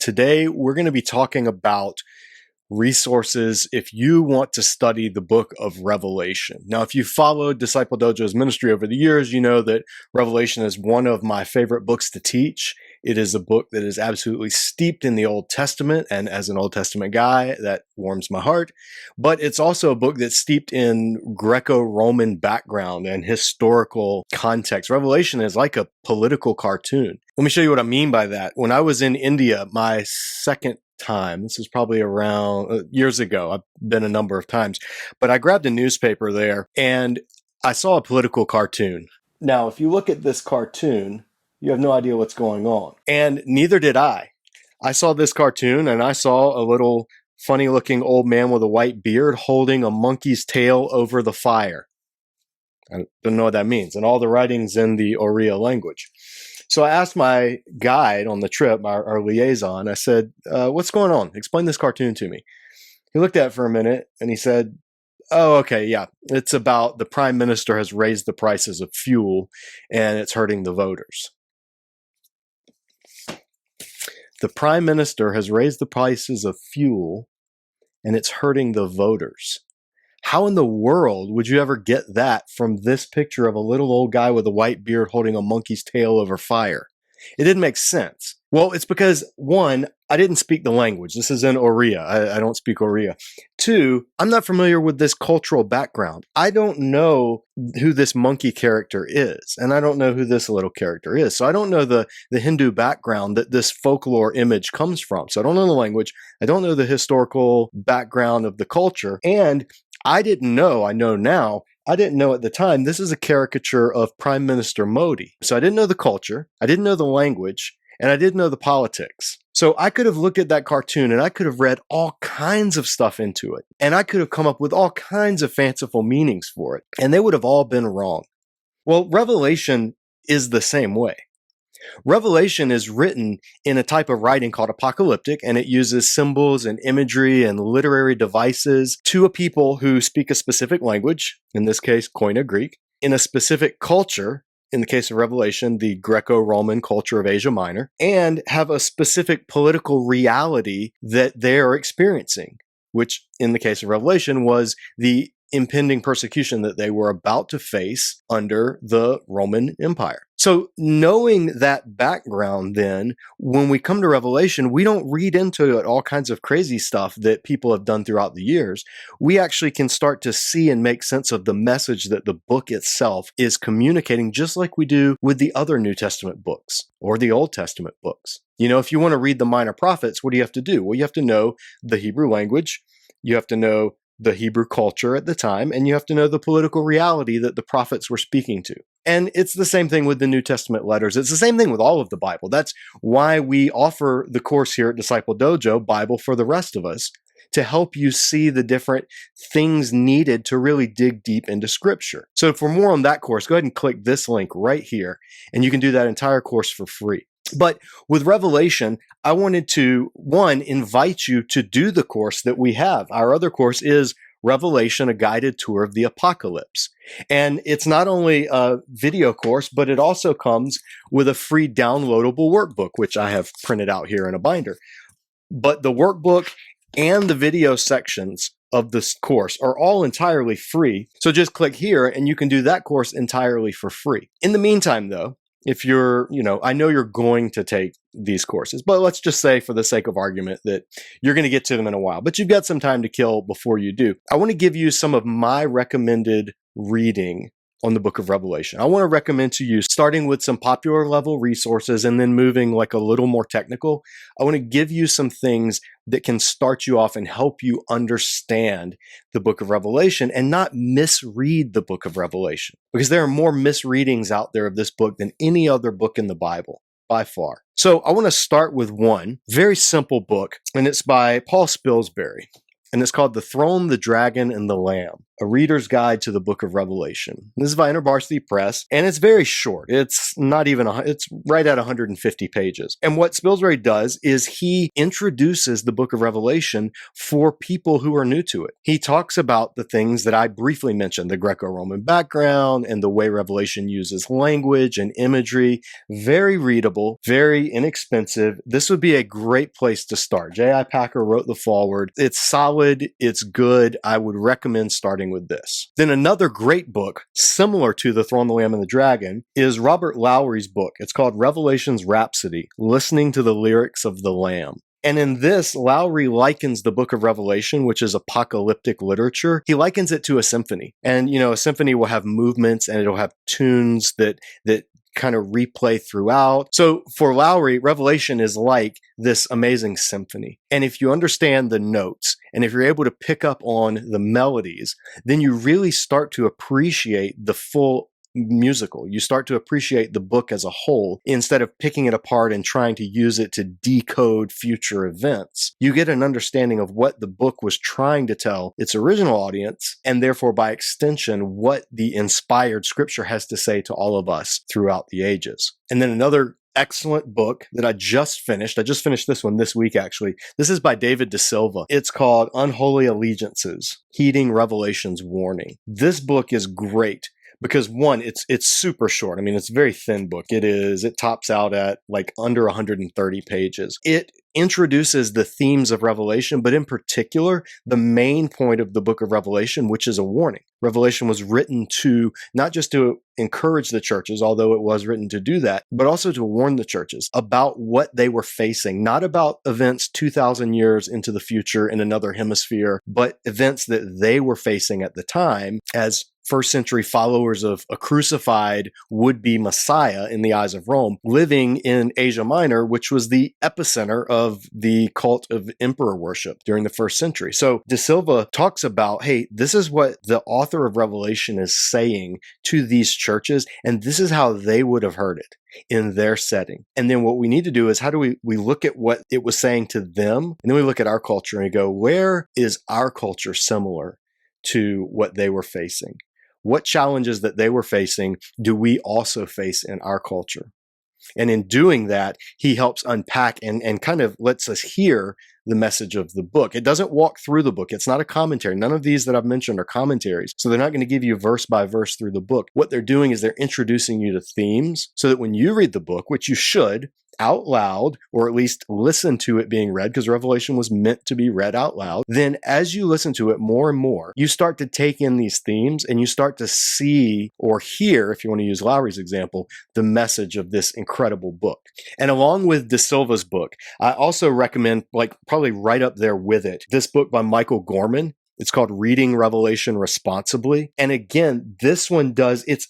Today, we're going to be talking about resources if you want to study the book of Revelation. Now, if you've followed Disciple Dojo's ministry over the years, you know that Revelation is one of my favorite books to teach. It is a book that is absolutely steeped in the Old Testament, and as an Old Testament guy, that warms my heart. But it's also a book that's steeped in Greco-Roman background and historical context. Revelation is like a political cartoon. Let me show you what I mean by that. When I was in India, my second time, this is probably around years ago, I've been a number of times, but I grabbed a newspaper there and I saw a political cartoon. Now, if you look at this cartoon, you have no idea what's going on. And neither did I. I saw this cartoon and I saw a little funny looking old man with a white beard holding a monkey's tail over the fire. I don't know what that means. And all the writing's in the Oriya language. So I asked my guide on the trip, our liaison, I said, what's going on? Explain this cartoon to me. He looked at it for a minute and he said, oh, okay, yeah. It's about the prime minister has raised the prices of fuel and it's hurting the voters. The prime minister has raised the prices of fuel and it's hurting the voters. How in the world would you ever get that from this picture of a little old guy with a white beard holding a monkey's tail over fire? It didn't make sense. Well, it's because, one, I didn't speak the language. This is in Oriya. I don't speak Oriya. Two, I'm not familiar with this cultural background. I don't know who this monkey character is, and I don't know who this little character is. So I don't know the Hindu background that this folklore image comes from. So I don't know the language. I don't know the historical background of the culture. And I didn't know, I know now, I didn't know at the time, this is a caricature of Prime Minister Modi. So I didn't know the culture, I didn't know the language, and I didn't know the politics. So I could have looked at that cartoon and I could have read all kinds of stuff into it. And I could have come up with all kinds of fanciful meanings for it. And they would have all been wrong. Well, Revelation is the same way. Revelation is written in a type of writing called apocalyptic, and it uses symbols and imagery and literary devices to a people who speak a specific language, in this case, Koine Greek, in a specific culture, in the case of Revelation, the Greco-Roman culture of Asia Minor, and have a specific political reality that they are experiencing, which in the case of Revelation was the impending persecution that they were about to face under the Roman Empire. So knowing that background then, when we come to Revelation, we don't read into it all kinds of crazy stuff that people have done throughout the years. We actually can start to see and make sense of the message that the book itself is communicating, just like we do with the other New Testament books or the Old Testament books. You know, if you want to read the Minor Prophets, what do you have to do? Well, you have to know the Hebrew language. You have to know the Hebrew culture at the time, and you have to know the political reality that the prophets were speaking to. And it's the same thing with the New Testament letters. It's the same thing with all of the Bible. That's why we offer the course here at Disciple Dojo, Bible for the Rest of Us, to help you see the different things needed to really dig deep into Scripture. So for more on that course, go ahead and click this link right here, and you can do that entire course for free. But with Revelation, I wanted to, one, invite you to do the course that we have. Our other course is Revelation, a guided tour of the apocalypse. And it's not only a video course, but it also comes with a free downloadable workbook, which I have printed out here in a binder. But the workbook and the video sections of this course are all entirely free. So just click here and you can do that course entirely for free. In the meantime, though, if you're, I know you're going to take these courses, but let's just say for the sake of argument that you're going to get to them in a while, but you've got some time to kill before you do. I want to give you some of my recommended reading on the book of Revelation. I want to recommend to you, starting with some popular level resources and then moving like a little more technical. I want to give you some things that can start you off and help you understand the book of Revelation and not misread the book of Revelation, because there are more misreadings out there of this book than any other book in the Bible, by far. So I want to start with one very simple book, and it's by Paul Spilsbury. and it's called The Throne, the Dragon, and the Lamb, A Reader's Guide to the Book of Revelation. This is by InterVarsity Press, and it's very short. It's not even, it's right at 150 pages. And what Spilsbury does is he introduces the book of Revelation for people who are new to it. He talks about the things that I briefly mentioned, the Greco-Roman background and the way Revelation uses language and imagery. Very readable, very inexpensive. This would be a great place to start. J.I. Packer wrote the foreword. It's solid. It's good. I would recommend starting with this. Then another great book, similar to The Throne, the Lamb, and the Dragon, is Robert Lowry's book. It's called Revelation's Rhapsody, Listening to the Lyrics of the Lamb. And in this, Lowry likens the book of Revelation, which is apocalyptic literature, he likens it to a symphony. And, you know, a symphony will have movements and it'll have tunes that kind of replay throughout. So for Lowry, Revelation is like this amazing symphony. And if you understand the notes, and if you're able to pick up on the melodies, then you really start to appreciate the full musical. You start to appreciate the book as a whole instead of picking it apart and trying to use it to decode future events. You get an understanding of what the book was trying to tell its original audience, and therefore by extension what the inspired scripture has to say to all of us throughout the ages. And then another excellent book that I just finished this one this week actually. This is by David De Silva. It's called Unholy Allegiances, Heeding Revelation's Warning. This book is great because one, it's super short. I mean, it's a very thin book. It tops out at like under 130 pages. It introduces the themes of Revelation, but in particular, the main point of the book of Revelation, which is a warning. Revelation was written to not just to encourage the churches, although it was written to do that, but also to warn the churches about what they were facing, not about events 2,000 years into the future in another hemisphere, but events that they were facing at the time as first century followers of a crucified would-be Messiah in the eyes of Rome, living in Asia Minor, which was the epicenter of the cult of emperor worship during the first century. So De Silva talks about, hey, this is what the author of Revelation is saying to these churches, and this is how they would have heard it in their setting. And then what we need to do is how do we look at what it was saying to them, and then we look at our culture and we go, where is our culture similar to what they were facing? What challenges that they were facing do we also face in our culture? And in doing that, he helps unpack and kind of lets us hear the message of the book. It doesn't walk through the book. It's not a commentary. None of these that I've mentioned are commentaries. So they're not going to give you verse by verse through the book. What they're doing is they're introducing you to themes so that when you read the book, which you should, out loud, or at least listen to it being read, because Revelation was meant to be read out loud, then as you listen to it more and more, you start to take in these themes and you start to see or hear, if you want to use Lowry's example, the message of this incredible book. And along with De Silva's book, I also recommend, like probably right up there with it, this book by Michael Gorman. It's called Reading Revelation Responsibly. And again, this one it's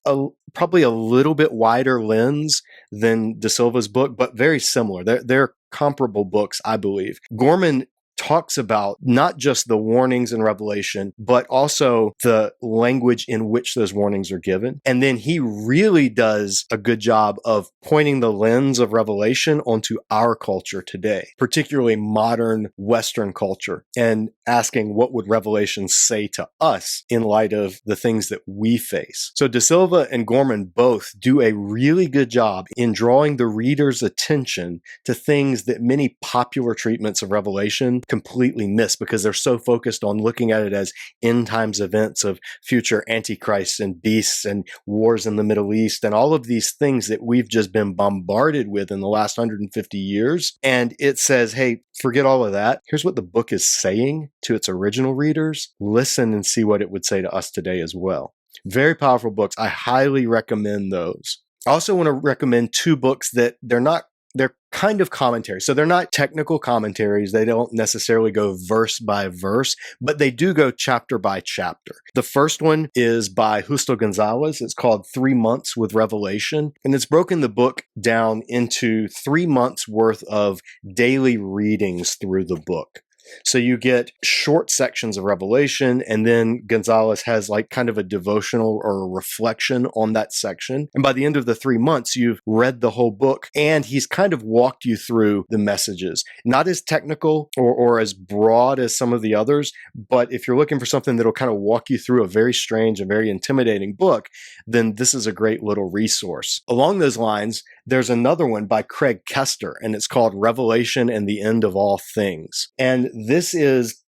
probably a little bit wider lens than De Silva's book, but very similar. They're comparable books, I believe. Gorman talks about not just the warnings in Revelation, but also the language in which those warnings are given. And then he really does a good job of pointing the lens of Revelation onto our culture today, particularly modern Western culture, and asking what would Revelation say to us in light of the things that we face. So De Silva and Gorman both do a really good job in drawing the reader's attention to things that many popular treatments of Revelation completely miss because they're so focused on looking at it as end times events of future antichrists and beasts and wars in the Middle East and all of these things that we've just been bombarded with in the last 150 years. And it says, hey, forget all of that. Here's what the book is saying to its original readers. Listen and see what it would say to us today as well. Very powerful books. I highly recommend those. I also want to recommend two books that they're kind of commentaries. So they're not technical commentaries. They don't necessarily go verse by verse, but they do go chapter by chapter. The first one is by Justo Gonzalez. It's called 3 Months with Revelation. And it's broken the book down into 3 months worth of daily readings through the book. So you get short sections of Revelation, and then Gonzalez has like kind of a devotional or a reflection on that section. And by the end of the 3 months, you've read the whole book, and he's kind of walked you through the messages. Not as technical or as broad as some of the others, but if you're looking for something that'll kind of walk you through a very strange and very intimidating book, then this is a great little resource. Along those lines, there's another one by Craig Kester, and it's called Revelation and the End of All Things. And this is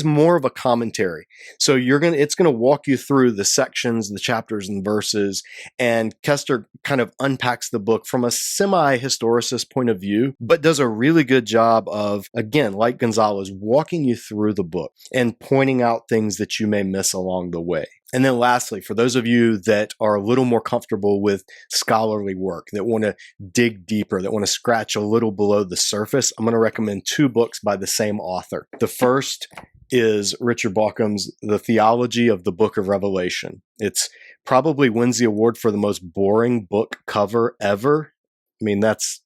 more of a commentary. So it's going to walk you through the sections, the chapters and verses. And Kester kind of unpacks the book from a semi-historicist point of view, but does a really good job of, again, like Gonzalez, walking you through the book and pointing out things that you may miss along the way. And then lastly, for those of you that are a little more comfortable with scholarly work, that want to dig deeper, that want to scratch a little below the surface, I'm going to recommend 2 books by the same author. The first is Richard Bauckham's The Theology of the Book of Revelation. It's probably wins the award for the most boring book cover ever. I mean, that's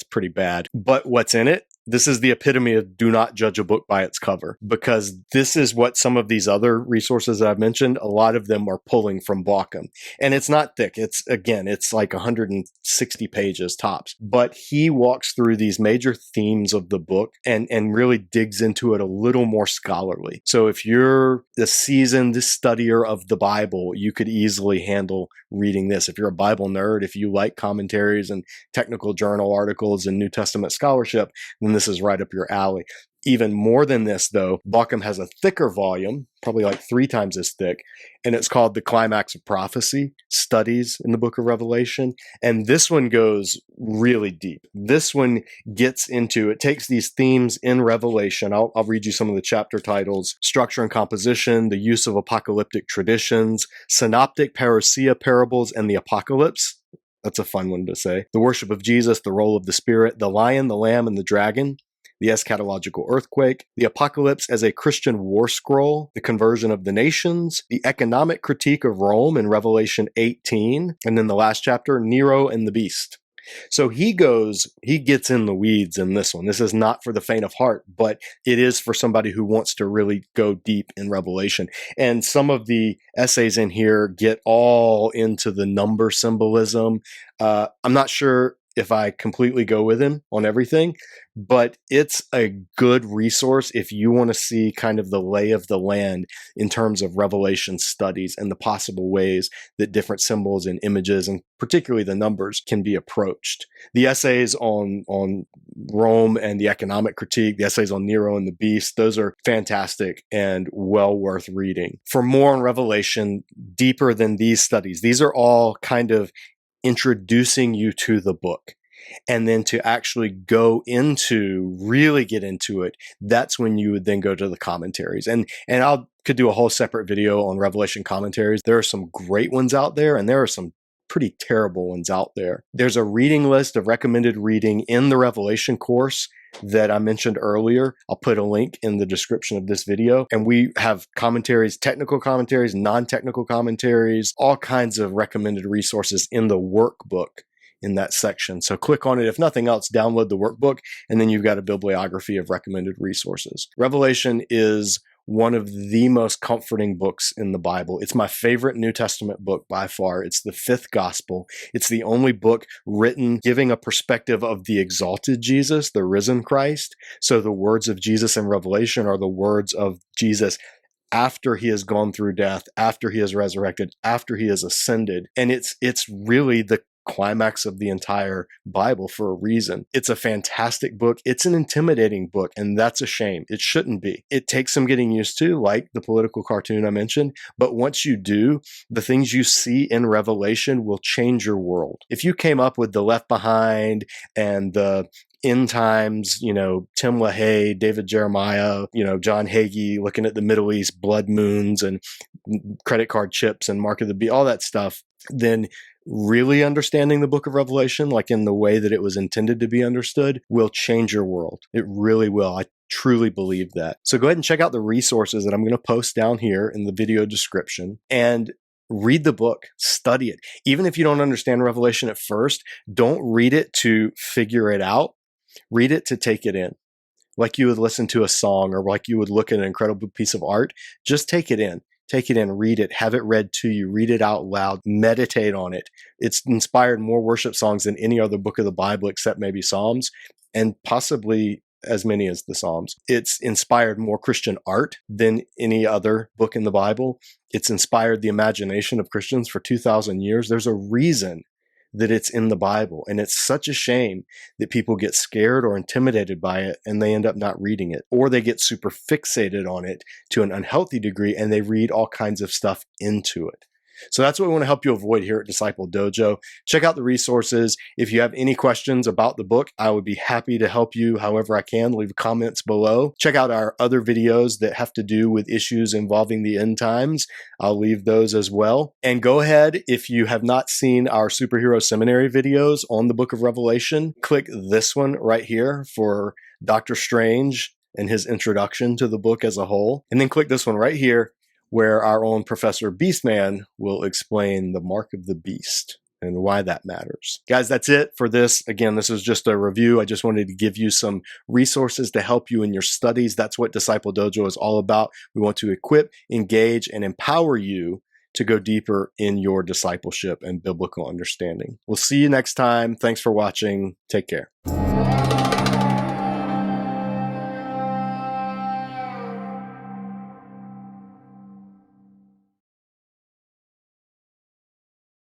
pretty bad. But what's in it? This is the epitome of do not judge a book by its cover, because this is what some of these other resources that I've mentioned, a lot of them are pulling from Bauckham. And it's not thick. It's like 160 pages tops. But he walks through these major themes of the book and really digs into it a little more scholarly. So if you're a seasoned studier of the Bible, you could easily handle reading this. If you're a Bible nerd, if you like commentaries and technical journal articles and New Testament scholarship, then this is right up your alley. Even more than this, though, Bauckham has a thicker volume, probably like 3 times as thick, and it's called The Climax of Prophecy, Studies in the Book of Revelation. And this one goes really deep. This one it takes these themes in Revelation. I'll read you some of the chapter titles: Structure and Composition, the Use of Apocalyptic Traditions, Synoptic Parousia Parables and the Apocalypse. That's a fun one to say. The Worship of Jesus, the Role of the Spirit, the Lion, the Lamb, and the Dragon, the Eschatological Earthquake, the Apocalypse as a Christian War Scroll, the Conversion of the Nations, the Economic Critique of Rome in Revelation 18, and then the last chapter, Nero and the Beast. So he gets in the weeds in this one. This is not for the faint of heart, but it is for somebody who wants to really go deep in Revelation. And some of the essays in here get all into the number symbolism. I'm not sure if I completely go with him on everything, but it's a good resource if you want to see kind of the lay of the land in terms of Revelation studies and the possible ways that different symbols and images, and particularly the numbers, can be approached. The essays on Rome and the Economic Critique, the essays on Nero and the Beast, those are fantastic and well worth reading. For more on Revelation, deeper than these studies, these are all kind of introducing you to the book. And then to actually really get into it, that's when you would then go to the commentaries. And could do a whole separate video on Revelation commentaries. There are some great ones out there, and there are some pretty terrible ones out there. There's a reading list of recommended reading in the Revelation course that I mentioned earlier. I'll put a link in the description of this video. And we have commentaries, technical commentaries, non-technical commentaries, all kinds of recommended resources in the workbook in that section. So click on it. If nothing else, download the workbook, and then you've got a bibliography of recommended resources. Revelation is one of the most comforting books in the Bible. It's my favorite New Testament book by far. It's the 5th gospel. It's the only book written giving a perspective of the exalted Jesus, the risen Christ. So the words of Jesus in Revelation are the words of Jesus after he has gone through death, after he has resurrected, after he has ascended. And it's really the climax of the entire Bible for a reason. It's a fantastic book. It's an intimidating book, and that's a shame. It shouldn't be. It takes some getting used to, like the political cartoon I mentioned, but once you do, the things you see in Revelation will change your world. If you came up with the Left Behind and the End Times, Tim LaHaye, David Jeremiah, John Hagee looking at the Middle East, blood moons and credit card chips and Mark of the Beast, all that stuff, then really understanding the book of Revelation, like in the way that it was intended to be understood, will change your world. It really will. I truly believe that. So go ahead and check out the resources that I'm going to post down here in the video description and read the book, study it. Even if you don't understand Revelation at first, don't read it to figure it out. Read it to take it in. like you would listen to a song or like you would look at an incredible piece of art. Just take it in. Take it in, read it, have it read to you, read it out loud, meditate on it. It's inspired more worship songs than any other book of the Bible except maybe Psalms, and possibly as many as the Psalms. It's inspired more Christian art than any other book in the Bible. It's inspired the imagination of Christians for 2,000 years. There's a reason that it's in the Bible. And it's such a shame that people get scared or intimidated by it and they end up not reading it, or they get super fixated on it to an unhealthy degree and they read all kinds of stuff into it. So that's what we want to help you avoid here at Disciple Dojo. Check out the resources. If you have any questions about the book, I would be happy to help you however I can. Leave comments below. Check out our other videos that have to do with issues involving the end times. I'll leave those as well. And go ahead, if you have not seen our Superhero Seminary videos on the book of Revelation, click this one right here for Dr. Strange and his introduction to the book as a whole. And then click this one right here where our own Professor Beastman will explain the mark of the beast and why that matters. Guys, that's it for this. Again, this is just a review. I just wanted to give you some resources to help you in your studies. That's what Disciple Dojo is all about. We want to equip, engage, and empower you to go deeper in your discipleship and biblical understanding. We'll see you next time. Thanks for watching. Take care.